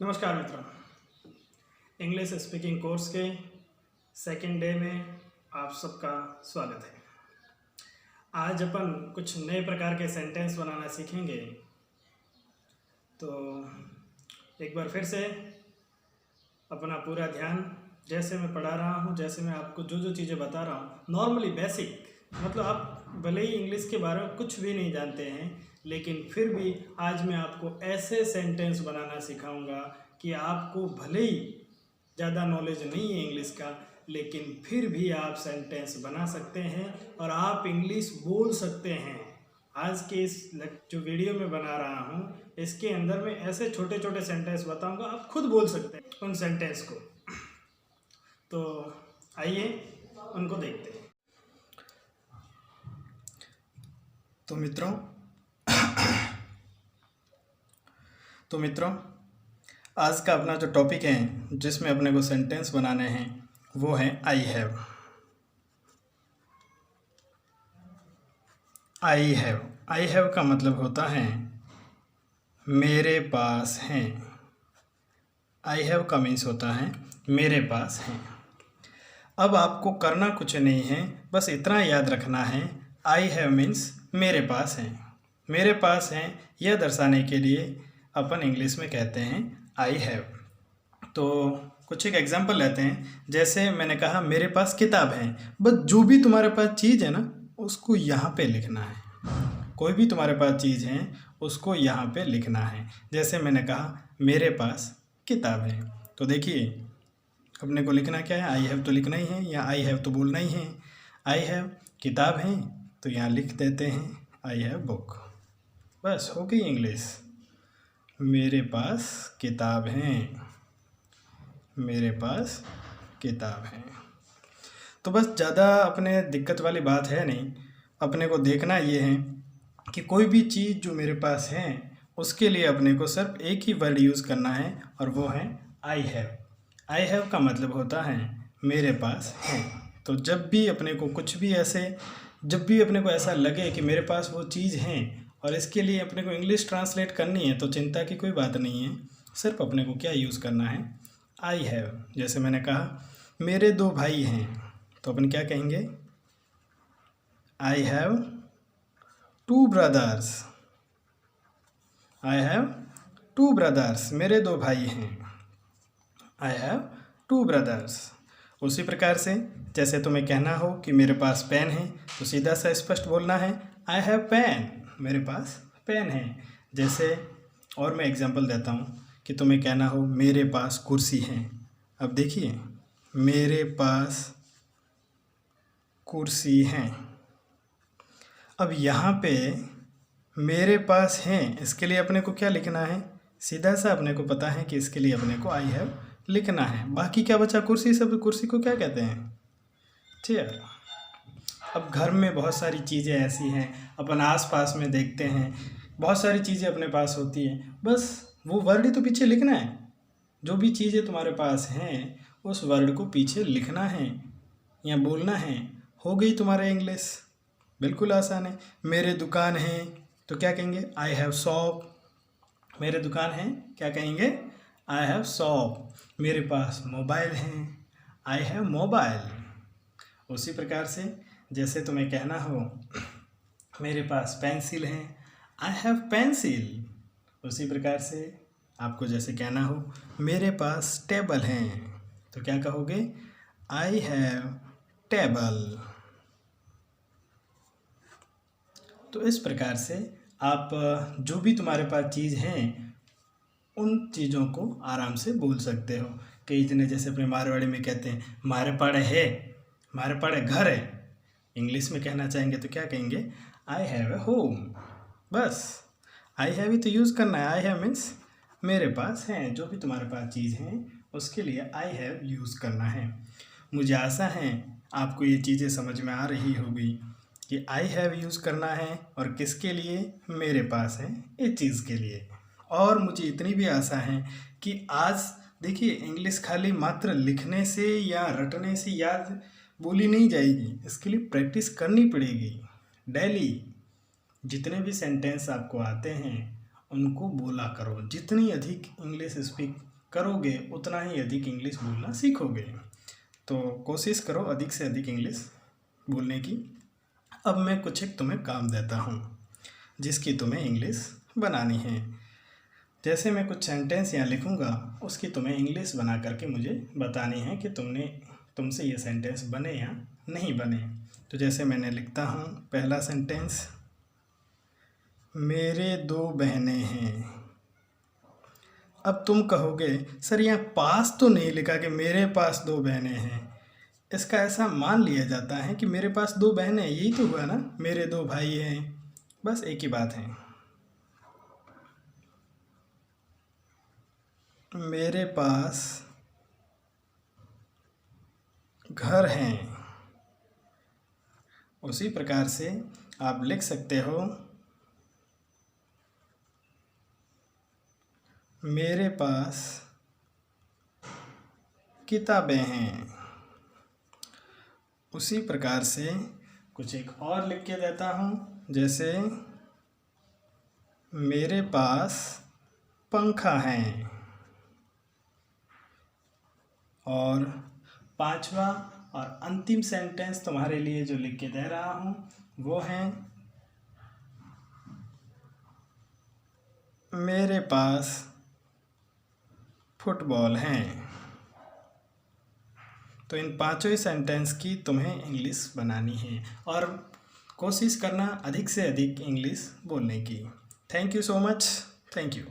नमस्कार मित्रों, English speaking course के सेकंड डे में आप सबका स्वागत है। आज अपन कुछ नए प्रकार के सेंटेंस बनाना सीखेंगे। तो एक बार फिर से अपना पूरा ध्यान, जैसे मैं पढ़ा रहा हूँ, जैसे मैं आपको जो चीज़ें बता रहा हूँ, नॉर्मली बेसिक, मतलब आप भले ही इंग्लिश के बारे में कुछ भी नहीं जानते हैं, लेकिन फिर भी आज मैं आपको ऐसे सेंटेंस बनाना सिखाऊंगा कि आपको भले ही ज़्यादा नॉलेज नहीं है इंग्लिश का, लेकिन फिर भी आप सेंटेंस बना सकते हैं और आप इंग्लिश बोल सकते हैं। आज के इस जो वीडियो में बना रहा हूँ, इसके अंदर मैं ऐसे छोटे छोटे सेंटेंस बताऊंगा, आप खुद बोल सकते हैं उन सेंटेंस को। तो आइए उनको देखते हैं। तो मित्रों आज का अपना जो टॉपिक है, जिसमें अपने को सेंटेंस बनाने हैं, वो है आई हैव। आई हैव का मतलब होता है मेरे पास हैं। आई हैव का मीन्स होता है मेरे पास हैं। अब आपको करना कुछ नहीं है, बस इतना याद रखना है, आई हैव मीन्स मेरे पास हैं। मेरे पास हैं यह दर्शाने के लिए अपन इंग्लिश में कहते हैं आई हैव। तो कुछ एक एग्जांपल लेते हैं। जैसे मैंने कहा मेरे पास किताब है, बस जो भी तुम्हारे पास चीज़ है ना, उसको यहाँ पे लिखना है। कोई भी तुम्हारे पास चीज़ है उसको यहाँ पे लिखना है। जैसे मैंने कहा मेरे पास किताब है, तो देखिए अपने को लिखना क्या है, आई हैव तो लिखना ही है, या आई हैव तो बोलना ही है। आई हैव किताब है तो यहाँ लिख देते हैं आई हैव बुक। बस हो गई इंग्लिश। मेरे पास किताब है, मेरे पास किताब है। तो बस ज़्यादा अपने दिक्कत वाली बात है नहीं। अपने को देखना ये है कि कोई भी चीज़ जो मेरे पास है उसके लिए अपने को सिर्फ एक ही वर्ड यूज़ करना है, और वो है आई हैव। आई हैव का मतलब होता है मेरे पास है। तो जब भी अपने को कुछ भी ऐसे, जब भी अपने को ऐसा लगे कि मेरे पास वो चीज़ है और इसके लिए अपने को इंग्लिश ट्रांसलेट करनी है, तो चिंता की कोई बात नहीं है। सिर्फ अपने को क्या यूज़ करना है, आई हैव। जैसे मैंने कहा मेरे 2 भाई हैं, तो अपन क्या कहेंगे, I have 2 brothers. I have 2 brothers, मेरे 2 भाई हैं। I have 2 brothers. उसी प्रकार से जैसे तुम्हें कहना हो कि मेरे पास पेन है, तो सीधा सा स्पष्ट बोलना है आई हैव पेन, मेरे पास पेन है। जैसे और मैं एग्जांपल देता हूँ कि तुम्हें कहना हो मेरे पास कुर्सी है। अब देखिए मेरे पास कुर्सी है। अब यहाँ पे मेरे पास हैं, इसके लिए अपने को क्या लिखना है, सीधा सा अपने को पता है कि इसके लिए अपने को आई हैव लिखना है। बाकी क्या बचा, कुर्सी। सब कुर्सी को क्या कहते हैं, चेयर। अब घर में बहुत सारी चीज़ें ऐसी हैं, अपन आस पास में देखते हैं, बहुत सारी चीज़ें अपने पास होती हैं, बस वो वर्ड ही तो पीछे लिखना है। जो भी चीज़ें तुम्हारे पास हैं उस वर्ड को पीछे लिखना है या बोलना है। हो गई तुम्हारा इंग्लिश, बिल्कुल आसान है। मेरे दुकान है तो क्या कहेंगे, आई हैव शॉप। मेरे दुकान है, क्या कहेंगे, आई हैव शॉप। मेरे पास मोबाइल है, आई हैव मोबाइल। उसी प्रकार से जैसे तुम्हें कहना हो मेरे पास पेंसिल है, आई हैव पेंसिल। उसी प्रकार से आपको जैसे कहना हो मेरे पास टेबल है, तो क्या कहोगे, आई हैव टेबल। तो इस प्रकार से आप जो भी तुम्हारे पास चीज़ हैं उन चीज़ों को आराम से बोल सकते हो। कई जने जैसे अपने मारवाड़ी में कहते हैं मारे पाड़े है, मारे पाड़े घर है। इंग्लिश में कहना चाहेंगे तो क्या कहेंगे, आई हैव ए होम। बस आई हैव ही तो यूज़ करना है। आई हैव मीन्स मेरे पास हैं, जो भी तुम्हारे पास चीज़ हैं उसके लिए आई हैव यूज़ करना है। मुझे आशा है आपको ये चीज़ें समझ में आ रही होगी कि आई हैव यूज़ करना है और किसके लिए, मेरे पास है, इस चीज़ के लिए। और मुझे इतनी भी आशा है कि आज देखिए इंग्लिश खाली मात्र लिखने से या रटने से याद बोली नहीं जाएगी, इसके लिए प्रैक्टिस करनी पड़ेगी डेली। जितने भी सेंटेंस आपको आते हैं उनको बोला करो। जितनी अधिक इंग्लिश स्पीक करोगे उतना ही अधिक इंग्लिश बोलना सीखोगे। तो कोशिश करो अधिक से अधिक इंग्लिश बोलने की। अब मैं कुछ एक तुम्हें काम देता हूँ जिसकी तुम्हें इंग्लिश बनानी है। जैसे मैं कुछ सेंटेंस यहाँ लिखूँगा, उसकी तुम्हें इंग्लिश बना करके मुझे बतानी है कि तुमसे ये सेंटेंस बने या नहीं बने। तो जैसे मैंने लिखता हूँ पहला सेंटेंस, मेरे 2 बहनें हैं। अब तुम कहोगे सर यहाँ पास तो नहीं लिखा कि मेरे पास 2 बहनें हैं। इसका ऐसा मान लिया जाता है कि मेरे पास 2 बहनें हैं, यही तो हुआ ना, मेरे 2 भाई हैं, बस एक ही बात है। मेरे पास घर हैं। उसी प्रकार से आप लिख सकते हो, मेरे पास किताबें हैं। उसी प्रकार से कुछ एक और लिख के देता हूँ, जैसे मेरे पास पंखा है। और 5वां और अंतिम सेंटेंस तुम्हारे लिए जो लिख के दे रहा हूँ वो है, मेरे पास फुटबॉल हैं। तो इन 5 ही सेंटेंस की तुम्हें इंग्लिश बनानी है और कोशिश करना अधिक से अधिक इंग्लिश बोलने की। Thank you so much. Thank you.